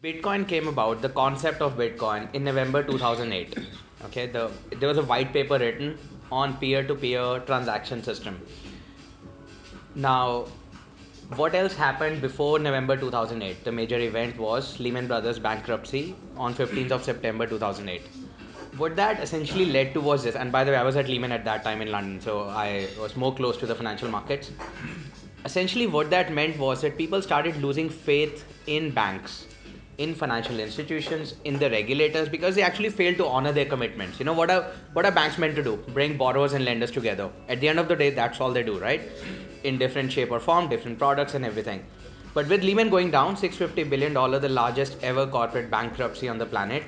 Bitcoin came about, the concept of Bitcoin, in November 2008. Okay, there was a white paper written on peer-to-peer transaction system. Now, what else happened before November 2008? The major event was Lehman Brothers bankruptcy on 15th of September 2008. What that essentially led to was this, and by the way, I was at Lehman at that time in London, so I was more close to the financial markets. Essentially, what that meant was that people started losing faith in banks, in financial institutions, in the regulators, because they actually failed to honor their commitments. You know, what are banks meant to do? Bring borrowers and lenders together. At the end of the day, that's all they do, right? In different shape or form, different products and everything. But with Lehman going down, $650 billion, the largest ever corporate bankruptcy on the planet,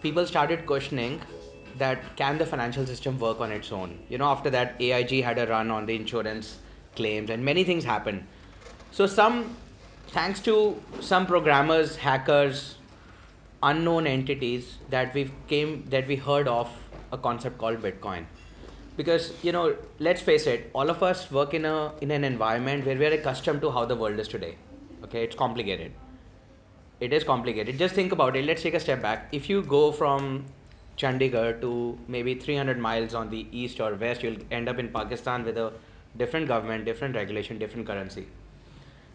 people started questioning that can the financial system work on its own. You know, after that, AIG had a run on the insurance claims and many things happened. So thanks to some programmers, hackers, unknown entities, that we heard of a concept called Bitcoin. Because, you know, let's face it, all of us work in an environment where we are accustomed to how the world is today. Okay, it's complicated. It is complicated. Just think about it. Let's take a step back. If you go from Chandigarh to maybe 300 miles on the east or west, you'll end up in Pakistan with a different government, different regulation, different currency.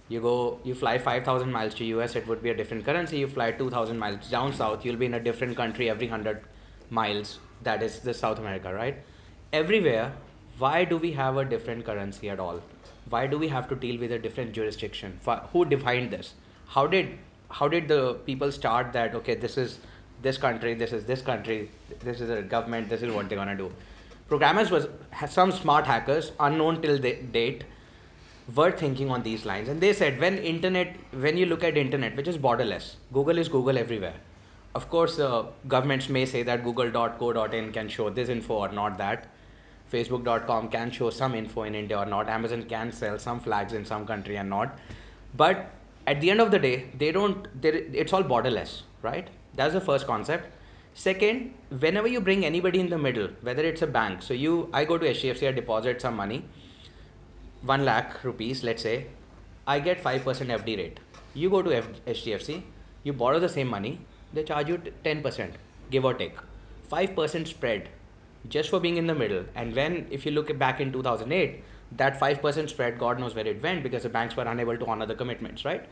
You fly 5,000 miles to US, it would be a different currency. You fly 2,000 miles down south, you'll be in a different country every 100 miles. That is the South America, right? Everywhere, why do we have a different currency at all? Why do we have to deal with a different jurisdiction? Who defined this? How did how did the people start that? Okay, this is this country, this country, this is a government, this is what they're gonna do. Programmers was some smart hackers, unknown till the date, were thinking on these lines, and they said when you look at internet, which is borderless, Google is Google everywhere. Of course, governments may say that google.co.in can show this info or not that. Facebook.com can show some info in India or not. Amazon can sell some flags in some country and not. But at the end of the day, it's all borderless, right? That's the first concept. Second, whenever you bring anybody in the middle, whether it's a bank, so I go to HDFC, I deposit some money, 1 lakh rupees, let's say, I get 5% FD rate. You go to HDFC, you borrow the same money, they charge you 10%, give or take. 5% spread just for being in the middle. And if you look back in 2008, that 5% spread, God knows where it went, because the banks were unable to honor the commitments, right?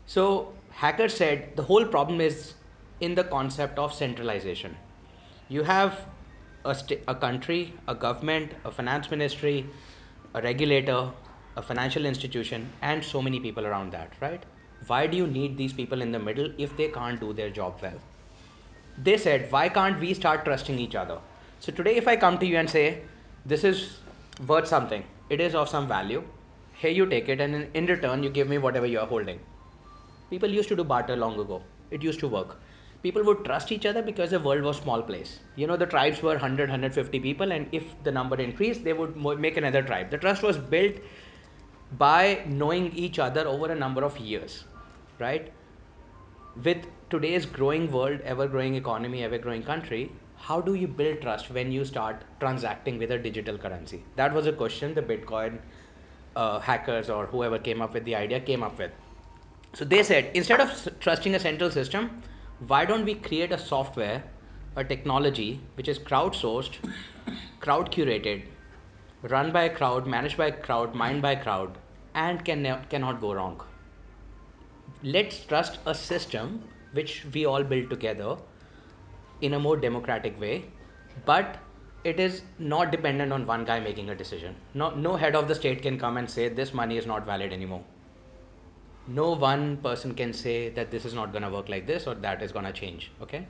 So hackers said the whole problem is in the concept of centralization. You have a country, a government, a finance ministry, a regulator, a financial institution, and so many people around that, right? Why do you need these people in the middle if they can't do their job well? They said, why can't we start trusting each other? So today, if I come to you and say, this is worth something, it is of some value, here you take it, and in return, you give me whatever you are holding. People used to do barter long ago. It used to work. People would trust each other because the world was small place. You know, the tribes were 150 people, and if the number increased, they would make another tribe. The trust was built by knowing each other over a number of years, right? With today's growing world, ever growing economy, ever growing country, how do you build trust when you start transacting with a digital currency? That was a question the Bitcoin hackers or whoever came up with the idea came up with. So they said, instead of trusting a central system, why don't we create a software, a technology which is crowdsourced, crowd curated, run by a crowd, managed by a crowd, mined by a crowd, and cannot go wrong. Let's trust a system which we all build together in a more democratic way, but it is not dependent on one guy making a decision. No head of the state can come and say this money is not valid anymore. No one person can say that this is not going to work like this or that is going to change. Okay,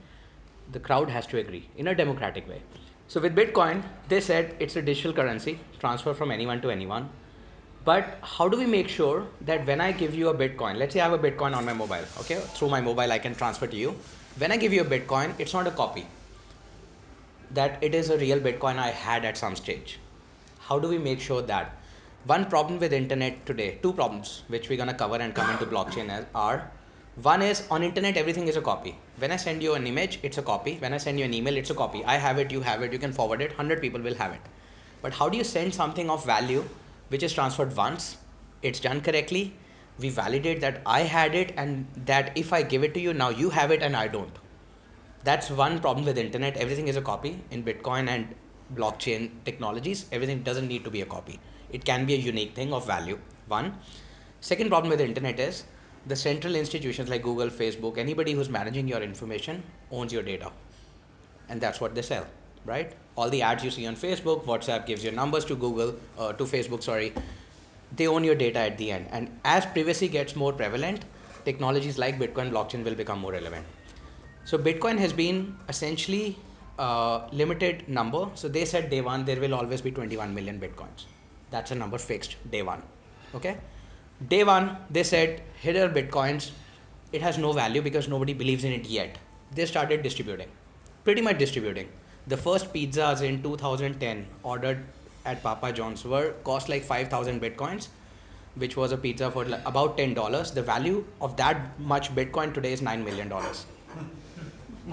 the crowd has to agree in a democratic way. So with Bitcoin, they said it's a digital currency, transfer from anyone to anyone. But how do we make sure that when I give you a Bitcoin, let's say I have a Bitcoin on my mobile, okay, through my mobile I can transfer to you. When I give you a Bitcoin, it's not a copy, that it is a real Bitcoin I had at some stage. How do we make sure that? One problem with internet today, two problems which we're going to cover and come into blockchain are, one is on internet everything is a copy. When I send you an image, it's a copy. When I send you an email, it's a copy. I have it, you have it, you can forward it, 100 people will have it. But how do you send something of value which is transferred once, it's done correctly, We validate that I had it, and that if I give it to you, now you have it and I don't. That's one problem with internet. Everything is a copy. In Bitcoin and blockchain technologies, everything doesn't need to be a copy. It can be a unique thing of value. One. Second problem with the internet is the central institutions like Google, Facebook, anybody who's managing your information owns your data. And that's what they sell, right? All the ads you see on Facebook, WhatsApp gives your numbers to Google, to Facebook, sorry. They own your data at the end. And as privacy gets more prevalent, technologies like Bitcoin blockchain will become more relevant. So Bitcoin has been essentially a limited number. So they said day one, there will always be 21 million Bitcoins. That's a number fixed day one. Okay. Day one, they said, here are Bitcoins. It has no value because nobody believes in it yet. They started distributing, pretty much distributing. The first pizzas in 2010 ordered at Papa John's were cost like 5,000 Bitcoins, which was a pizza for about $10. The value of that much Bitcoin today is $9 million.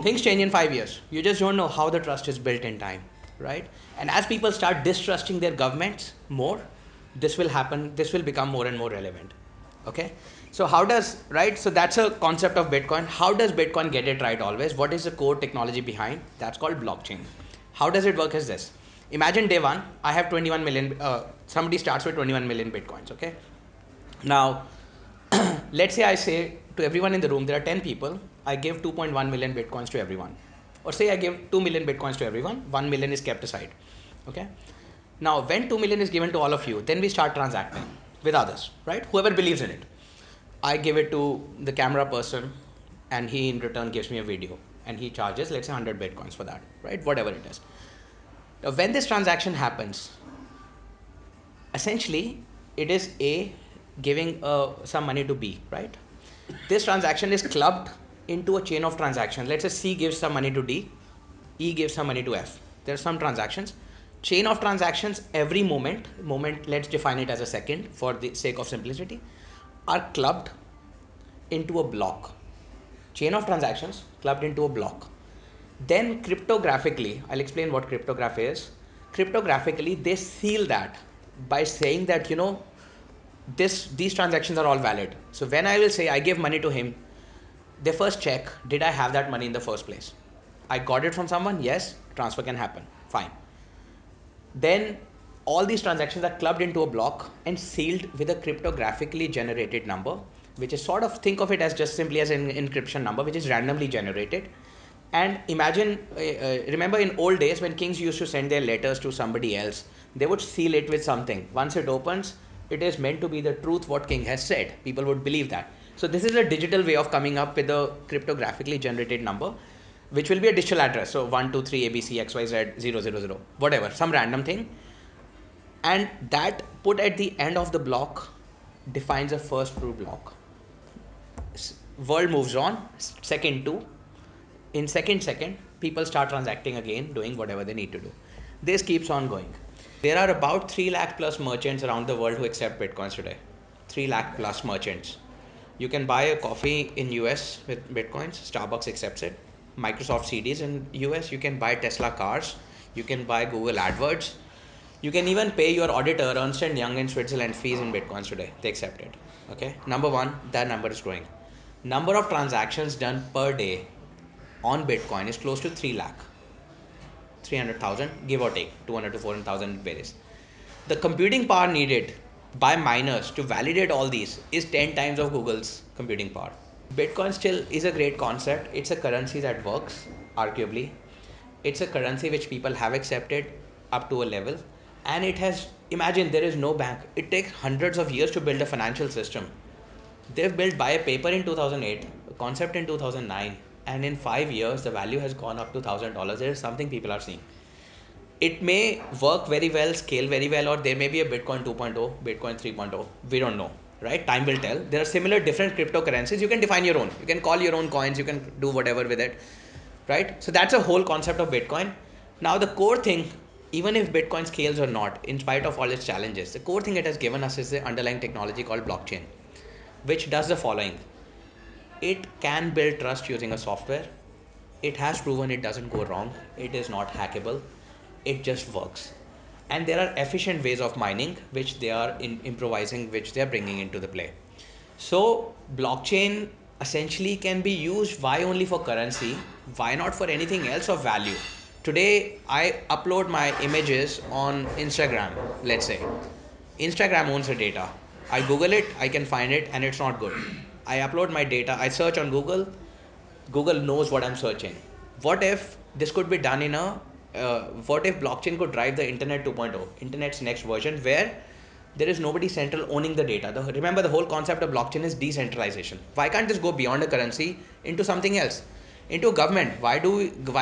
Things change in 5 years. You just don't know how the trust is built in time, right? And as people start distrusting their governments more, this will happen. This will become more and more relevant. Okay. So how does, right? So that's a concept of Bitcoin. How does Bitcoin get it right always? What is the core technology behind? That's called blockchain. How does it work is this. Imagine day one, I have 21 million, somebody starts with 21 million Bitcoins. Okay. Now, let's say I say to everyone in the room, there are 10 people, I give 2.1 million Bitcoins to everyone. Or say I give 2 million Bitcoins to everyone, 1 million is kept aside. Okay. Now, when 2 million is given to all of you, then we start transacting with others, right? Whoever believes in it. I give it to the camera person, and he in return gives me a video, and he charges, let's say 100 Bitcoins for that, right? Whatever it is. Now, when this transaction happens, essentially it is A giving some money to B, right? This transaction is clubbed into a chain of transactions. Let's say C gives some money to D, E gives some money to F. There are some transactions. Chain of transactions, every moment, let's define it as a second for the sake of simplicity, are clubbed into a block. Chain of transactions clubbed into a block. Then cryptographically, I'll explain what cryptography is. Cryptographically, they seal that by saying that, these transactions are all valid. So when I will say I give money to him, they first check, did I have that money in the first place? I got it from someone? Yes, transfer can happen. Fine. Then all these transactions are clubbed into a block and sealed with a cryptographically generated number, which is sort of, think of it as just simply as an encryption number, which is randomly generated. And imagine, remember in old days when kings used to send their letters to somebody else, they would seal it with something. Once it opens, it is meant to be the truth what king has said. People would believe that. So this is a digital way of coming up with a cryptographically generated number, which will be a digital address. So 123 ABC XYZ 000, whatever, some random thing. And that put at the end of the block defines a first true block. World moves on, second two. In second, people start transacting again, doing whatever they need to do. This keeps on going. There are about 3 lakh plus merchants around the world who accept Bitcoins today. 3 lakh plus merchants. You can buy a coffee in US with Bitcoins. Starbucks accepts it. Microsoft CDs in US. You can buy Tesla cars. You can buy Google AdWords. You can even pay your auditor, Ernst & Young in Switzerland, fees in Bitcoins today. They accept it. Okay. Number one, that number is growing. Number of transactions done per day on Bitcoin is close to 3 lakh. 300,000, give or take, 200 to 400,000 varies. The computing power needed by miners to validate all these is 10 times of Google's computing power. Bitcoin still is a great concept. It's a currency that works, arguably. It's a currency which people have accepted up to a level. And it has, imagine there is no bank. It takes hundreds of years to build a financial system. They've built by a paper in 2008, a concept in 2009, and in 5 years, the value has gone up to $1,000. There is something people are seeing. It may work very well, scale very well, or there may be a Bitcoin 2.0, Bitcoin 3.0. We don't know, right? Time will tell. There are similar different cryptocurrencies. You can define your own. You can call your own coins. You can do whatever with it, right? So that's a whole concept of Bitcoin. Now the core thing, even if Bitcoin scales or not, in spite of all its challenges, the core thing it has given us is the underlying technology called blockchain, which does the following. It can build trust using a software. It has proven it doesn't go wrong. It is not hackable. It just works. And there are efficient ways of mining, which they are improvising, which they are bringing into the play. So blockchain essentially can be used, why only for currency, why not for anything else of value? Today I upload my images on Instagram, let's say. Instagram owns the data. I Google it, I can find it, and it's not good. I upload my data, I search on Google, Google knows what I'm searching. What if this could be done in a, what if blockchain could drive the Internet 2.0, Internet's next version, where there is nobody central owning the data. Remember, the whole concept of blockchain is decentralization. Why can't this go beyond a currency into something else? Into a government. Why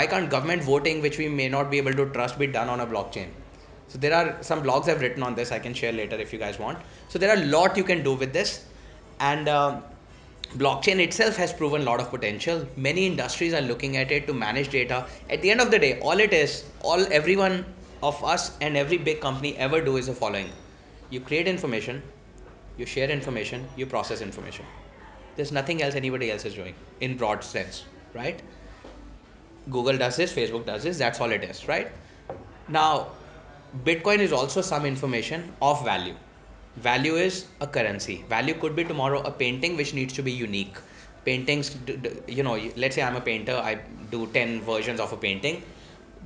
can't government voting, which we may not be able to trust, be done on a blockchain? So there are some blogs I've written on this. I can share later if you guys want. So there are a lot you can do with this, and blockchain itself has proven a lot of potential. Many industries are looking at it to manage data. At the end of the day, all everyone of us and every big company ever do is the following: you create information, you share information, you process information. There's nothing else anybody else is doing in broad sense, right? Google does this, Facebook does this, that's all it is, right? Now, Bitcoin is also some information of value. Value is a currency. Value could be tomorrow a painting which needs to be unique. Paintings, let's say I'm a painter, I do 10 versions of a painting.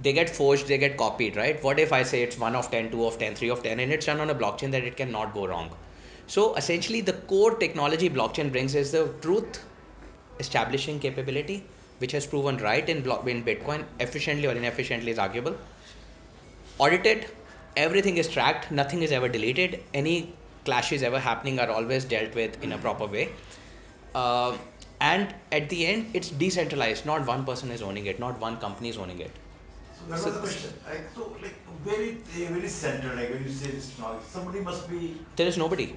They get forged, they get copied, right? What if I say it's 1 of 10, 2 of 10, 3 of 10, and it's done on a blockchain that it cannot go wrong? So essentially, the core technology blockchain brings is the truth establishing capability, which has proven right in Bitcoin. Efficiently or inefficiently is arguable. Audited, everything is tracked, nothing is ever deleted, any clashes ever happening are always dealt with in a proper way. And at the end, it's decentralized. Not one person is owning it, not one company is owning it. So that was the question. So like very central, like when you say this technology, somebody must be. There is nobody.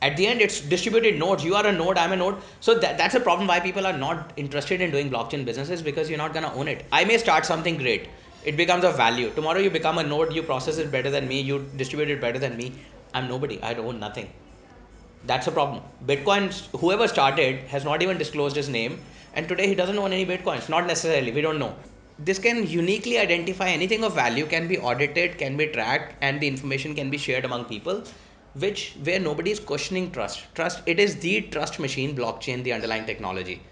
At the end, it's distributed nodes. You are a node, I'm a node. So that's a problem why people are not interested in doing blockchain businesses, because you're not going to own it. I may start something great. It becomes of value. Tomorrow you become a node, you process it better than me, you distribute it better than me. I'm nobody. I own nothing. That's a problem. Bitcoin, whoever started has not even disclosed his name, and today he doesn't own any Bitcoins. Not necessarily. We don't know. This can uniquely identify anything of value, can be audited, can be tracked, and the information can be shared among people, which where nobody is questioning trust. Trust, it is the trust machine, blockchain, the underlying technology.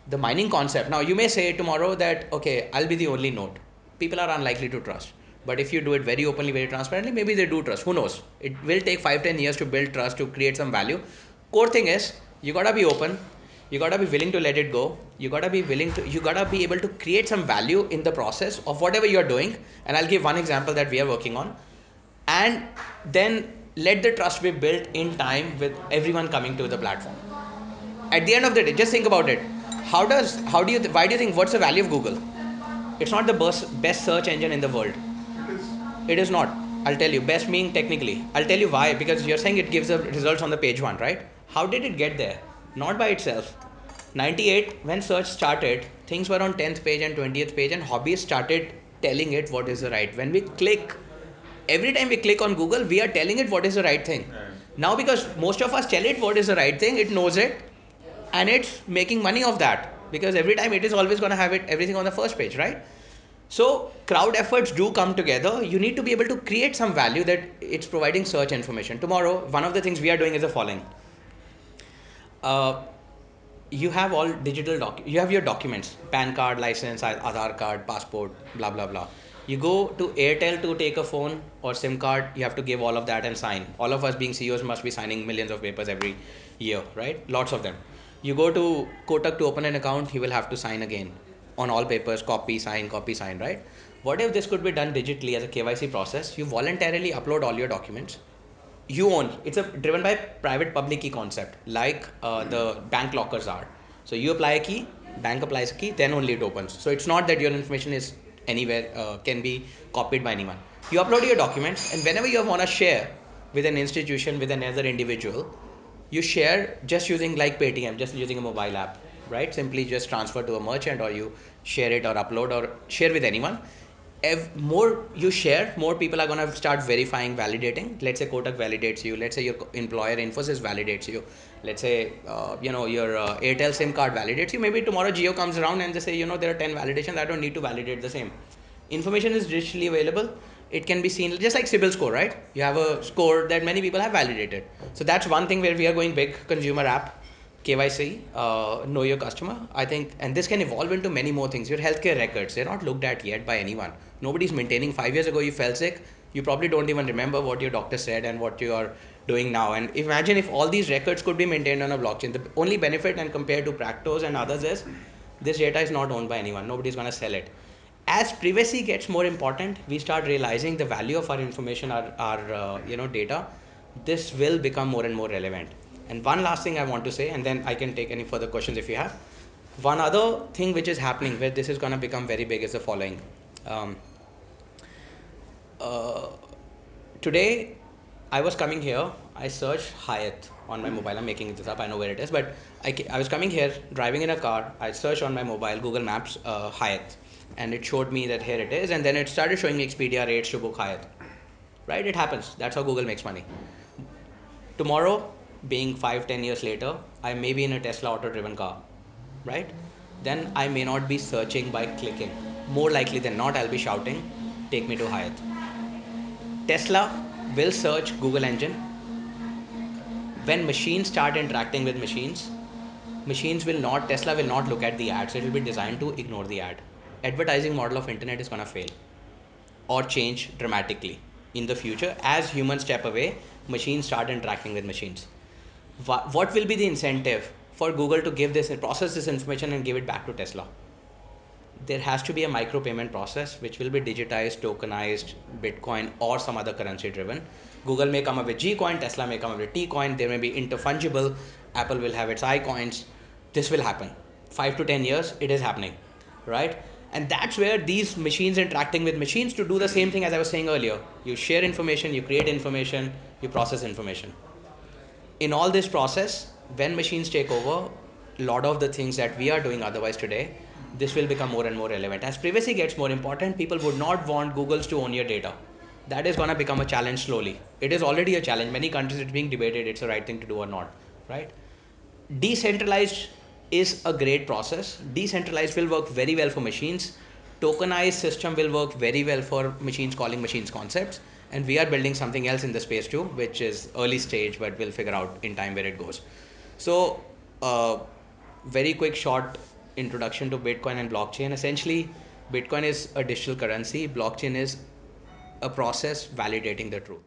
The mining concept. Now you may say tomorrow that, okay, I'll be the only node. People are unlikely to trust. But if you do it very openly, very transparently, maybe they do trust. Who knows? It will take 5-10 years to build trust, to create some value. Core thing is, you gotta be open. You gotta be willing to let it go. You gotta be able to create some value in the process of whatever you're doing. And I'll give one example that we are working on. And then let the trust be built in time with everyone coming to the platform. At the end of the day, just think about it. Why do you think, what's the value of Google? It's not the best search engine in the world. It is not. I'll tell you. Best meaning technically. I'll tell you why. Because you're saying it gives the results on the page 1, right? How did it get there? Not by itself. 98, when search started, things were on 10th page and 20th page, and hobbyists started telling it what is the right. When we click, every time we click on Google, we are telling it what is the right thing. Now, because most of us tell it what is the right thing, it knows it, and it's making money off that. Because every time it is always going to have everything on the first page, right? So crowd efforts do come together. You need to be able to create some value that it's providing search information. Tomorrow, one of the things we are doing is the following. You have all digital you have your documents, PAN card, license, Aadhaar card, passport, blah, blah, blah. You go to Airtel to take a phone or SIM card, you have to give all of that and sign. All of us being CEOs must be signing millions of papers every year, right? Lots of them. You go to Kotak to open an account, you will have to sign again on all papers, copy, sign, right? What if this could be done digitally as a KYC process? You voluntarily upload all your documents. You own. It's driven by private public key concept, like the bank lockers are. So you apply a key, bank applies a key, then only it opens. So it's not that your information is anywhere, can be copied by anyone. You upload your documents, and whenever you want to share with an institution, with another individual, you share just using like Paytm, just using a mobile app, right? Simply just transfer to a merchant, or you share it or upload or share with anyone. More you share, more people are going to start verifying, validating. Let's say Kotak validates you. Let's say your employer Infosys validates you. Let's say your Airtel SIM card validates you. Maybe tomorrow Jio comes around and they say, there are 10 validations. I don't need to validate the same. Information is digitally available. It can be seen just like CIBIL score, right? You have a score that many people have validated. So that's one thing where we are going big, consumer app. KYC, know your customer. I think, and this can evolve into many more things. Your healthcare records, they're not looked at yet by anyone. Nobody's maintaining. 5 years ago, you fell sick. You probably don't even remember what your doctor said and what you are doing now. And imagine if all these records could be maintained on a blockchain. The only benefit, and compared to Practos and others, is this data is not owned by anyone. Nobody's going to sell it. As privacy gets more important, we start realizing the value of our information, our data. This will become more and more relevant. And one last thing I want to say, and then I can take any further questions if you have. One other thing which is happening where this is going to become very big is the following. Um, uh, Today, I was coming here. I searched Hyatt on my mobile. I'm making this up. I know where it is, but I was coming here, driving in a car. I searched on my mobile, Google Maps, Hyatt, and it showed me that here it is. And then it started showing me Expedia rates to book Hyatt. Right? It happens. That's how Google makes money. Tomorrow, being 5-10 years later, I may be in a Tesla auto-driven car, right? Then I may not be searching by clicking. More likely than not, I'll be shouting, "Take me to Hyatt." Tesla will search Google engine. When machines start interacting with machines, Tesla will not look at the ads. It will be designed to ignore the ad. Advertising model of internet is gonna fail or change dramatically in the future as humans step away, machines start interacting with machines. What will be the incentive for Google to process this information and give it back to Tesla? There has to be a micro payment process which will be digitized, tokenized, Bitcoin or some other currency driven. Google may come up with G coin, Tesla may come up with T coin, they may be interfungible, Apple will have its I coins. This will happen. 5 to 10 years, it is happening, right? And that's where these machines interacting with machines to do the same thing as I was saying earlier. You share information, you create information, you process information. In all this process, when machines take over, a lot of the things that we are doing otherwise today, this will become more and more relevant. As privacy gets more important, people would not want Googles to own your data. That is going to become a challenge slowly. It is already a challenge. Many countries it's being debated it's the right thing to do or not, right? Decentralized is a great process. Decentralized will work very well for machines. Tokenized system will work very well for machines calling machines concepts. And we are building something else in the space too, which is early stage, but we'll figure out in time where it goes. So, very quick, short introduction to Bitcoin and blockchain. Essentially, Bitcoin is a digital currency. Blockchain is a process validating the truth.